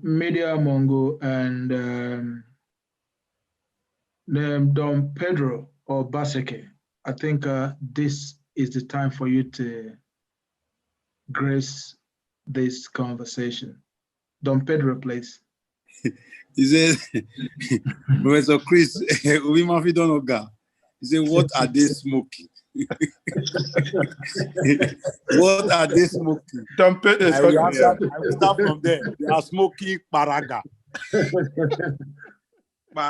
Media Mongo and Don Pedro Obaseki, I think this is the time for you to grace this conversation. Don Pedro, please. He said, Professor Chris, he said, what are they smoking? What are they smoking? Don Pedro, I will start from there. They are smoking paraga.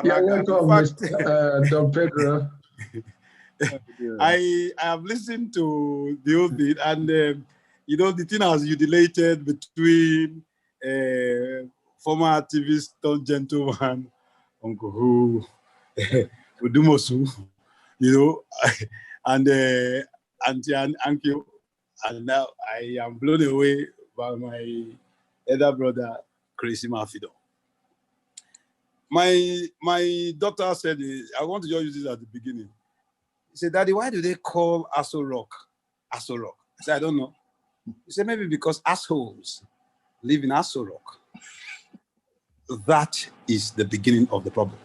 You're welcome, Mr. Don Pedro. I have listened to the whole thing, and you know, the thing has undulated between former activist, gentleman, Uncle Who, Udumosu, you know, and Auntie Ankyo, and now I am blown away by my elder brother, Chris Mafido. My daughter said, I want to just use this at the beginning. He said, Daddy, why do they call AsoRock AsoRock? I said, I don't know. He said, maybe because assholes live in AsoRock. That is the beginning of the problem.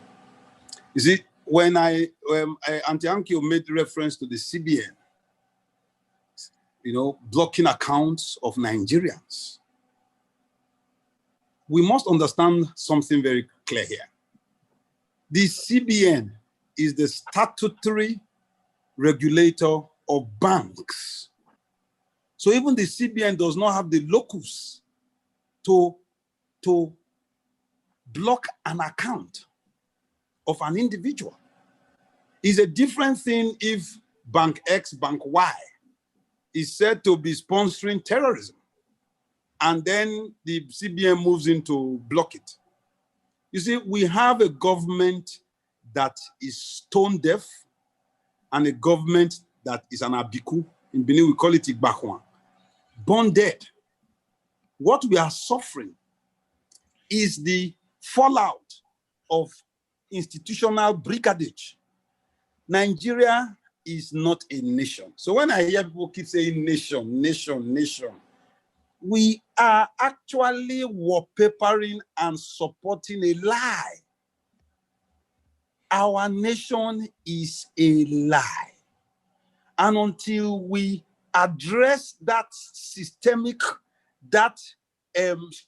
You see, when Auntie Ankyo made reference to the CBN, you know, blocking accounts of Nigerians, we must understand something very clear here. The CBN is the statutory regulator of banks. So even the CBN does not have the locus to block an account of an individual. It's a different thing if Bank X, Bank Y is said to be sponsoring terrorism, and then the CBN moves in to block it. You see, we have a government that is stone deaf and a government that is an abiku. In Benin, we call it Igbahwan, born dead. What we are suffering is the fallout of institutional brigadage. Nigeria is not a nation. So when I hear people keep saying nation, nation, nation, we are actually wallpapering and supporting a lie. Our nation is a lie. And until we address that systemic, that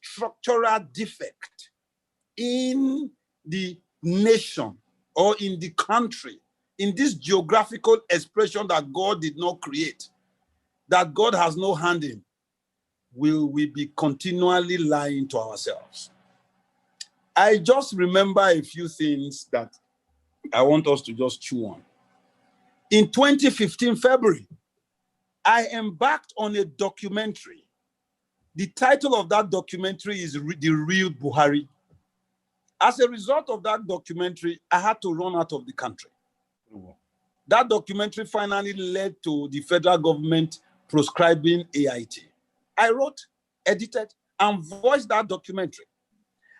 structural defect in the nation or in the country, in this geographical expression that God did not create, that God has no hand in, will we be continually lying to ourselves? I just remember a few things that I want us to just chew on. In 2015, February, I embarked on a documentary. The title of that documentary is The Real Buhari. As a result of that documentary, I had to run out of the country. That documentary finally led to the federal government proscribing AIT. I wrote, edited, and voiced that documentary.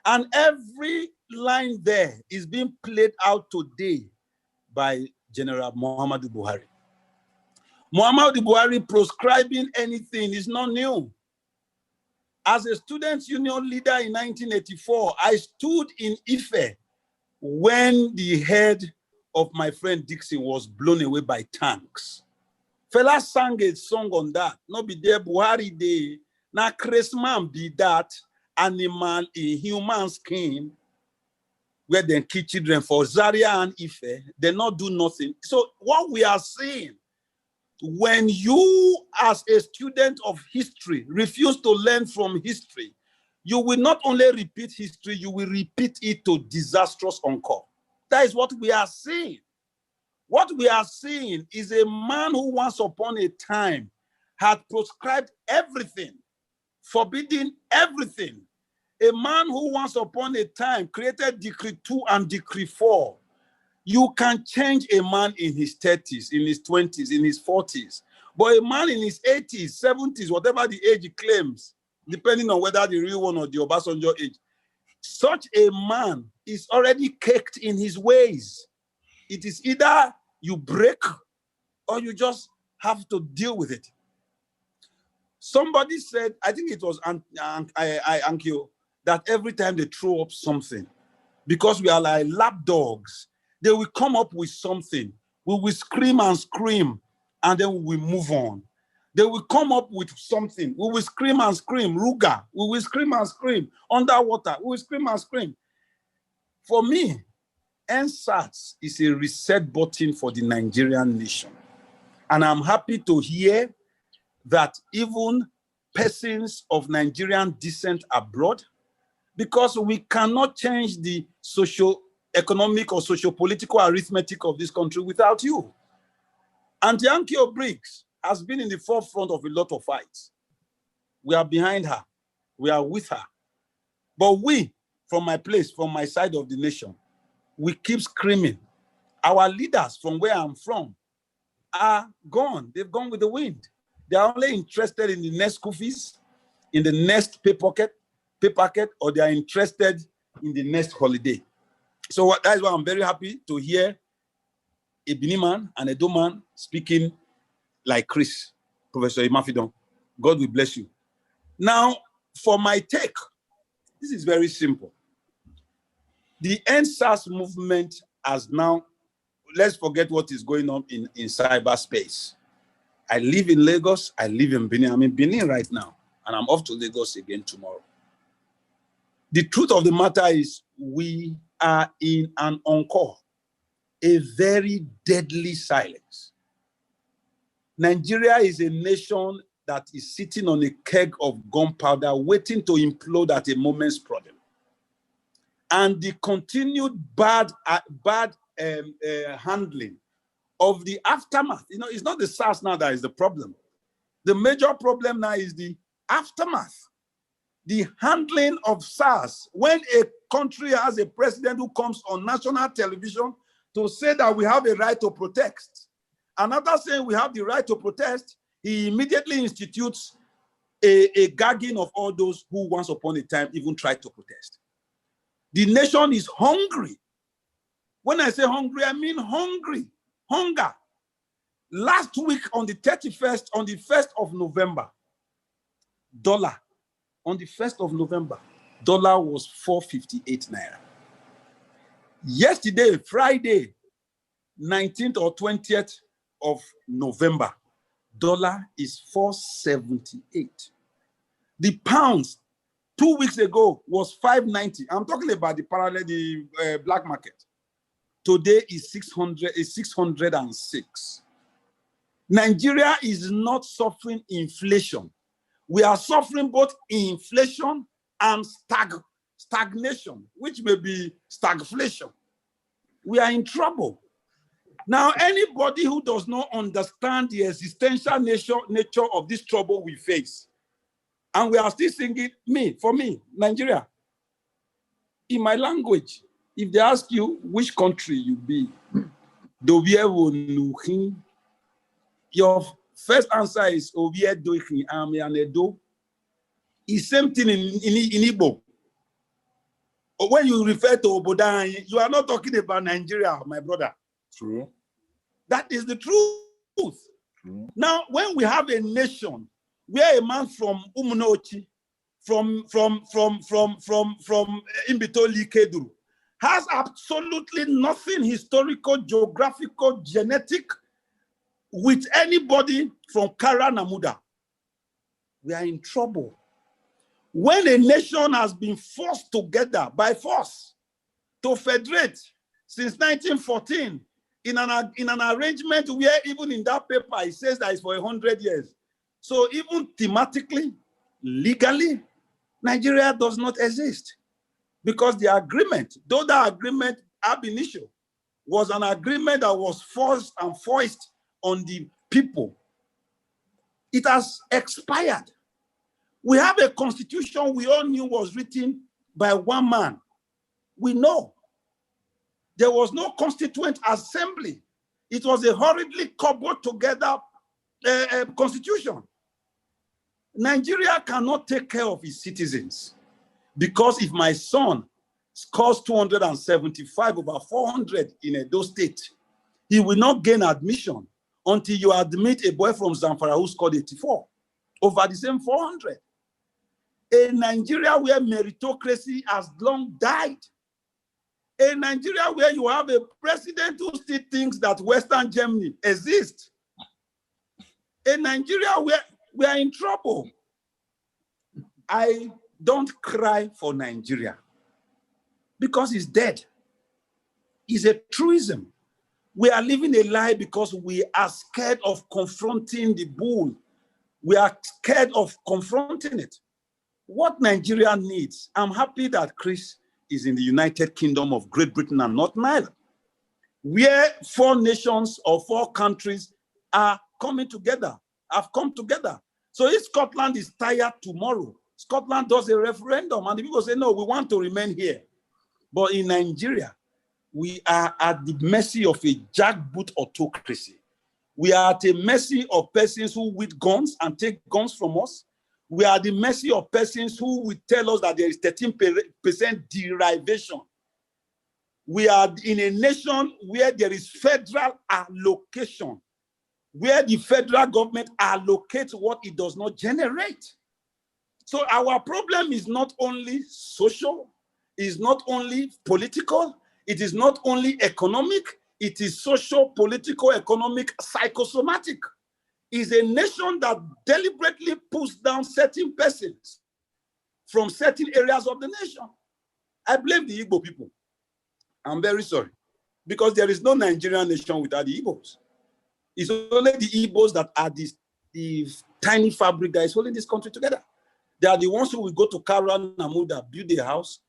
And every line there is being played out today by General Muhammadu Buhari. Muhammadu Buhari proscribing anything is not new. As a students' union leader in 1984, I stood in Ife when the head of my friend Dixon was blown away by tanks. Fela sang a song on that. No be there Buhari day. Now Christmas be that animal in human skin where they kill children for Zaria and Ife. They not do nothing. So what we are saying, when you as a student of history refuse to learn from history, you will not only repeat history, you will repeat it to disastrous encore. That is what we are seeing. What we are seeing is a man who once upon a time had proscribed everything, forbidding everything. A man who once upon a time created Decree 2 and Decree 4. You can change a man in his 30s, in his 20s, in his 40s. But a man in his 80s, 70s, whatever the age he claims, depending on whether the real one or the Obasanjo age, such a man is already caked in his ways. It is either you break or you just have to deal with it. Somebody said, I think it was Ankyo, that every time they throw up something, because we are like lap dogs, they will come up with something. We will scream and scream, and then we will move on. They will come up with something. We will scream and scream. Ruga. We will scream and scream. Underwater. We will scream and scream. For me, EndSARS is a reset button for the Nigerian nation. And I'm happy to hear that even persons of Nigerian descent abroad, because we cannot change the socio-economic or socio-political arithmetic of this country without you. And Yankee Briggs has been in the forefront of a lot of fights. We are behind her. We are with her. But we, from my place, from my side of the nation, we keep screaming. Our leaders from where I'm from are gone. They've gone with the wind. They are only interested in the next school fees, in the next pay packet, or they are interested in the next holiday. So that is why I'm very happy to hear a Benin man and a Edo man speaking like Chris, Professor Imafidon. God will bless you. Now, for my take, this is very simple. The EndSARS movement has now, let's forget what is going on in cyberspace. I live in Lagos, I live in Benin. I'm in Benin right now, and I'm off to Lagos again tomorrow. The truth of the matter is we are in an encore, a very deadly silence. Nigeria is a nation that is sitting on a keg of gunpowder waiting to implode at a moment's prodding. And the continued bad handling of the aftermath, it's not the SARS now that is the problem. The major problem now is the aftermath. The handling of SARS, when a country has a president who comes on national television to say that we have a right to protest, another saying we have the right to protest, he immediately institutes a gagging of all those who once upon a time even tried to protest. The nation is hungry. When I say hungry, I mean hungry, hunger. Last week on the 31st, on the 1st of November, on the 1st of November, dollar was 458 naira. Yesterday, Friday, 19th or 20th of November, dollar is 478. The pounds 2 weeks ago was 590. I'm talking about the parallel, the black market. Today is 606. Nigeria is not suffering inflation. We are suffering both inflation and stagnation, which may be stagflation. We are in trouble. Now, anybody who does not understand the existential nature of this trouble we face, and we are still singing, for me, Nigeria, in my language, if they ask you which country you be, your first answer is it's same thing in Igbo. When you refer to Obodan, you are not talking about Nigeria, my brother. True. That is the truth. True. Now, when we have a nation where a man from Umunochi, from Imbitoli Keduru, has absolutely nothing historical, geographical, genetic with anybody from Kara Namuda, we are in trouble. When a nation has been forced together by force to federate since 1914 in an arrangement where even in that paper it says that it's for 100 years. So even thematically, legally, Nigeria does not exist because the agreement, though the agreement ab initio was an agreement that was forced and foisted on the people, it has expired. We have a constitution we all knew was written by one man. We know there was no constituent assembly. It was a hurriedly cobbled together constitution. Nigeria cannot take care of its citizens because if my son scores 275 over 400 in Edo State, he will not gain admission until you admit a boy from Zamfara who scored 84 over the same 400. A Nigeria where meritocracy has long died. A Nigeria where you have a president who still thinks that Western Germany exists. A Nigeria where we are in trouble. I don't cry for Nigeria because it's dead. It's a truism. We are living a lie because we are scared of confronting the bull. We are scared of confronting it. What Nigeria needs, I'm happy that Chris is in the United Kingdom of Great Britain and Northern Ireland, where 4 nations or 4 countries are coming together, have come together. So if Scotland is tired tomorrow, Scotland does a referendum and the people say, no, we want to remain here. But in Nigeria, we are at the mercy of a jackboot autocracy. We are at the mercy of persons who wield guns and take guns from us. We are at the mercy of persons who will tell us that there is 13% derivation. We are in a nation where there is federal allocation, where the federal government allocates what it does not generate. So our problem is not only social, is not only political, it is not only economic, it is social, political, economic, psychosomatic. Is a nation that deliberately puts down certain persons from certain areas of the nation. I blame the Igbo people. I'm very sorry, because there is no Nigerian nation without the Igbos. It's only the Igbos that are the tiny fabric that is holding this country together. They are the ones who will go to Kara and Namuda, build a house,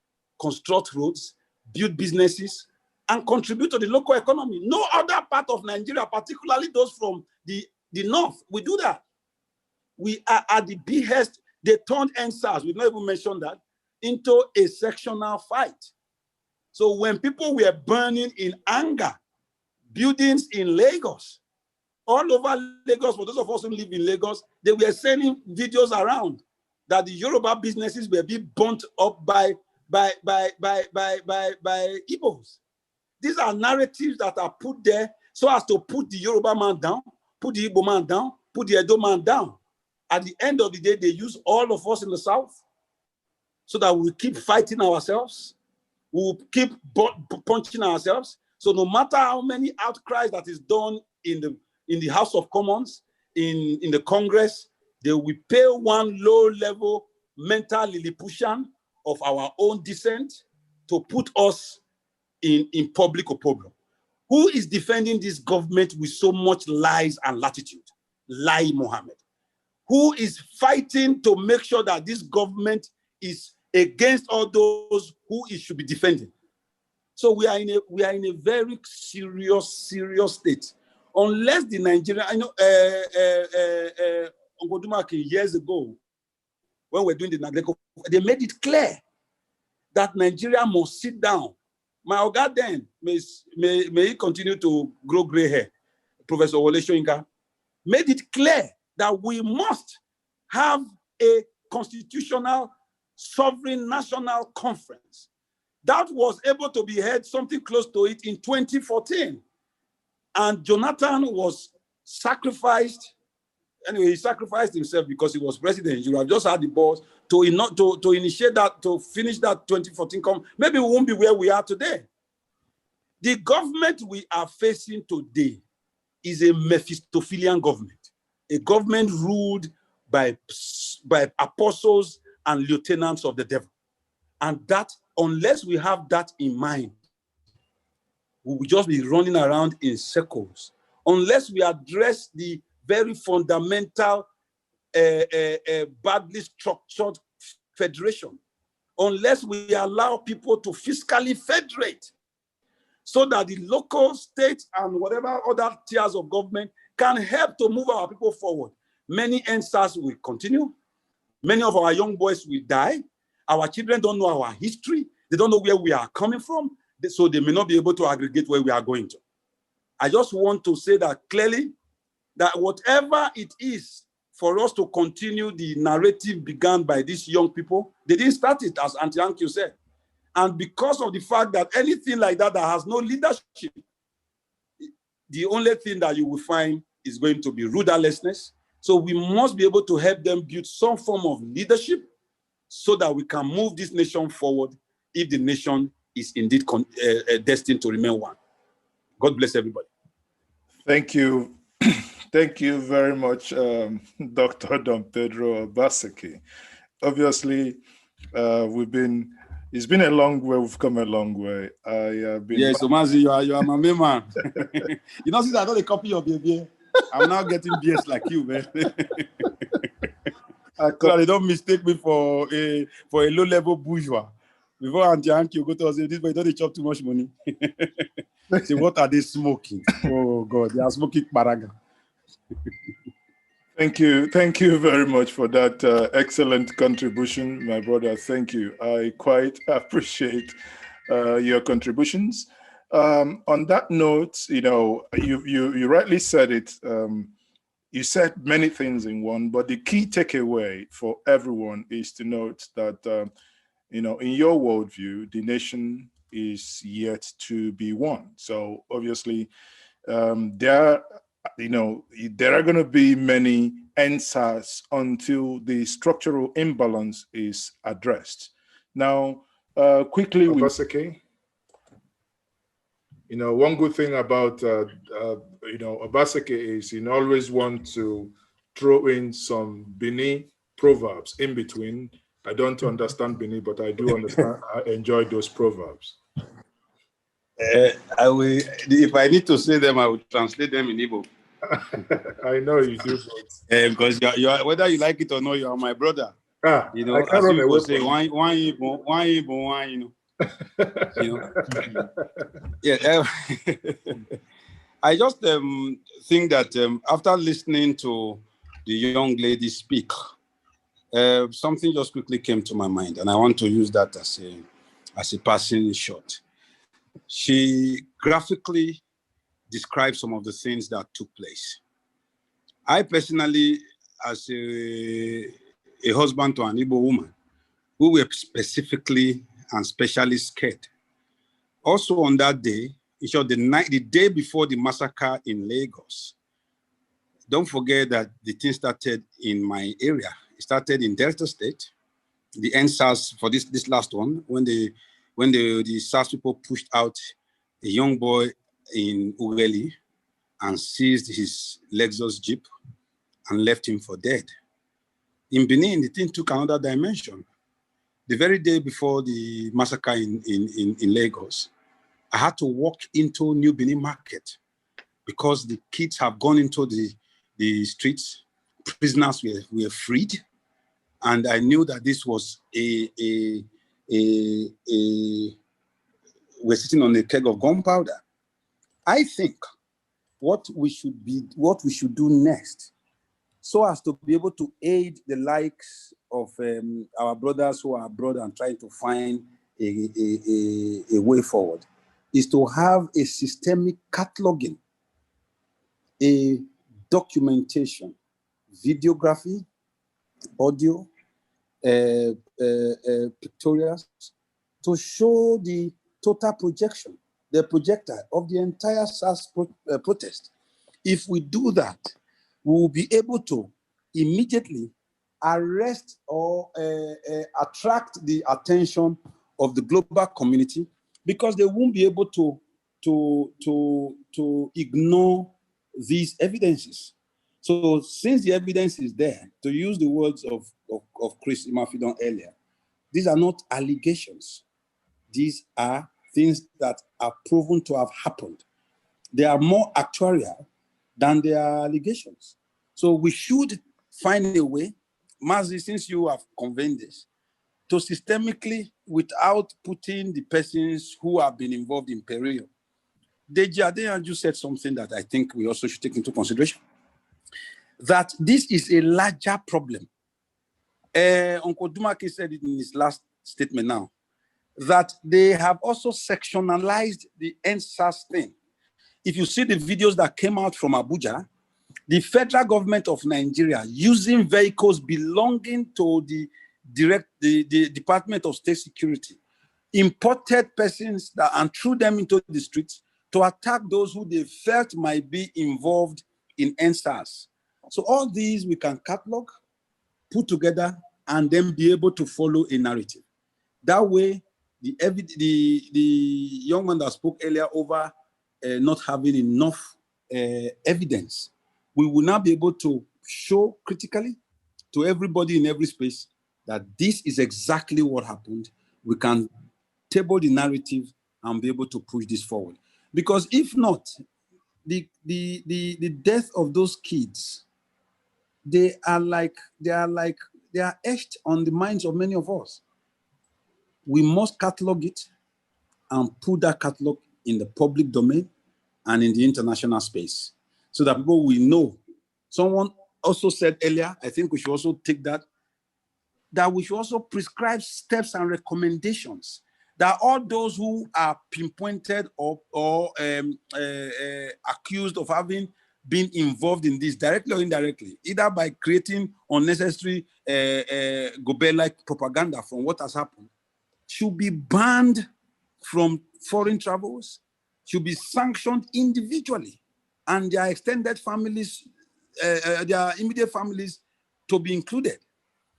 construct roads, build businesses, and contribute to the local economy. No other part of Nigeria, particularly those from the north, we do that. We are at the behest. They turned EndSARS, we've not even mentioned that, into a sectional fight. So when people were burning in anger, buildings in Lagos, all over Lagos, for those of us who live in Lagos, they were sending videos around that the Yoruba businesses were being burnt up by Igbos. These are narratives that are put there so as to put the Yoruba man down, put the Igbo man down, put the Edo man down. At the end of the day, they use all of us in the South so that we keep fighting ourselves. We will keep punching ourselves. So no matter how many outcries that is done in the House of Commons, in the Congress, they will pay one low-level mental Lilliputian of our own descent to put us in public opprobrium. Who is defending this government with so much lies and latitude? Lai Mohammed. Who is fighting to make sure that this government is against all those who it should be defending? So we are in a very serious state. Unless the Nigerian, I know, Ongodumake years ago, when we're doing the Nagleko, they made it clear that Nigeria must sit down. My Oga then, may he continue to grow gray hair, Professor Wole Soyinka, made it clear that we must have a constitutional sovereign national conference that was able to be held something close to it in 2014. And Jonathan was sacrificed. Anyway, he sacrificed himself because he was president. You have just had the balls to initiate that, to finish that 2014. Maybe we won't be where we are today. The government we are facing today is a Mephistophelian government, a government ruled by apostles and lieutenants of the devil. And that, unless we have that in mind, we will just be running around in circles. Unless we address the very fundamental, badly structured federation, unless we allow people to fiscally federate so that the local, state, and whatever other tiers of government can help to move our people forward. Many EndSARS will continue. Many of our young boys will die. Our children don't know our history. They don't know where we are coming from, so they may not be able to aggregate where we are going to. I just want to say that clearly, that whatever it is for us to continue the narrative begun by these young people, they didn't start it, as Auntie Ankyo said. And because of the fact that anything like that has no leadership, the only thing that you will find is going to be rudderlessness. So we must be able to help them build some form of leadership so that we can move this nation forward if the nation is indeed destined to remain one. God bless everybody. Thank you. Thank you very much, Dr. Don Pedro Obaseki. Obviously, it's been a long way. We've come a long way. Yes, Omazi, you are my main man. You know, since I don't copy of your beer, I'm now getting beers like you, man. So they don't mistake me for a low-level bourgeois. Before Auntie Anki, you go to us, this boy don't chop too much money. Say, what are they smoking? Oh God, they are smoking paraga. Thank you very much for that excellent contribution, my brother. Thank you. I quite appreciate your contributions. On that note, you know, you rightly said it. You said many things in one, but the key takeaway for everyone is to note that, you know, in your worldview, the nation is yet to be won. So obviously, there are going to be many EndSARS until the structural imbalance is addressed. Now, quickly, Obaseki. You know, one good thing about Obaseki is he always wants to throw in some Bini proverbs in between. I don't understand Bini, but I do understand. I enjoy those proverbs. If I need to say them, I will translate them in Igbo. I know you do. Because you are, whether you like it or not, you are my brother. You know, as people say, one Igbo, you know. You know. Yeah. I just think that after listening to the young lady speak, something just quickly came to my mind, and I want to use that as a passing shot. She graphically described some of the things that took place. I personally, as a husband to an Igbo woman, who were specifically and specially scared. Also on that day, the day before the massacre in Lagos, don't forget that the thing started in my area. It started in Delta State. The EndSARS for this last one, when the SARS people pushed out a young boy in Ughelli and seized his Lexus Jeep and left him for dead. In Benin, the thing took another dimension. The very day before the massacre in Lagos, I had to walk into New Benin Market because the kids have gone into the streets. Prisoners were freed. And I knew that this was we're sitting on a keg of gunpowder. I think what we should do next, so as to be able to aid the likes of our brothers who are abroad and trying to find a way forward, is to have a systemic cataloging, a documentation, videography, audio, pictorials, to show the total projection, the projector of the entire SARS protest. If we do that, we will be able to immediately arrest or attract the attention of the global community, because they won't be able to ignore these evidences. So since the evidence is there, to use the words of Chris Imafidon earlier, these are not allegations. These are things that are proven to have happened. They are more actuarial than they are allegations. So we should find a way, Mazi, since you have convened this, to systemically, without putting the persons who have been involved in peril. Deji Adeyanju said something that I think we also should take into consideration, that this is a larger problem. Uncle Dumaki said it in his last statement now, that they have also sectionalized the EndSARS thing. If you see the videos that came out from Abuja, the federal government of Nigeria, using vehicles belonging to the Department of State Security, imported persons and threw them into the streets to attack those who they felt might be involved in EndSARS. So all these we can catalog, put together, and then be able to follow a narrative. That way, the young man that spoke earlier over not having enough evidence, we will now be able to show critically to everybody in every space that this is exactly what happened. We can table the narrative and be able to push this forward. Because if not, the death of those kids, they are etched on the minds of many of us. We must catalog it and put that catalog in the public domain and in the international space so that people will know. Someone also said earlier, I think we should also take that we should also prescribe steps and recommendations that all those who are pinpointed or accused of having been involved in this directly or indirectly, either by creating unnecessary Gobert-like propaganda from what has happened, should be banned from foreign travels, should be sanctioned individually, and their extended families, their immediate families to be included,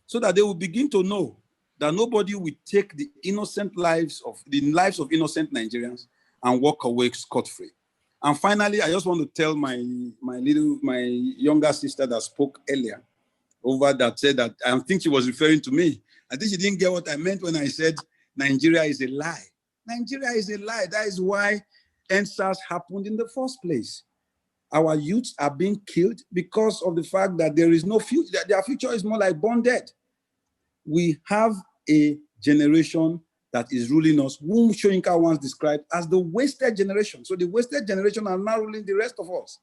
so that they will begin to know that nobody will take the lives of innocent Nigerians and walk away scot-free. And finally, I just want to tell my younger sister that spoke earlier over that said that I think she was referring to me. I think she didn't get what I meant when I said Nigeria is a lie. Nigeria is a lie. That is why EndSARS happened in the first place. Our youths are being killed because of the fact that there is no future. Their future is more like born dead. We have a generation that is ruling us, whom Soyinka once described as the wasted generation. So the wasted generation are now ruling the rest of us.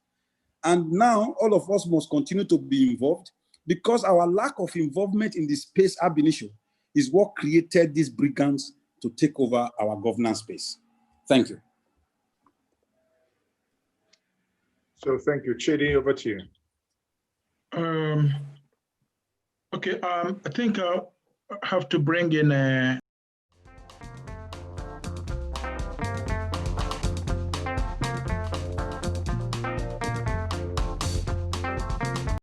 And now all of us must continue to be involved, because our lack of involvement in the space ab initio is what created these brigands to take over our governance space. Thank you. So thank you. Chidi, over to you. Okay, I think I have to bring in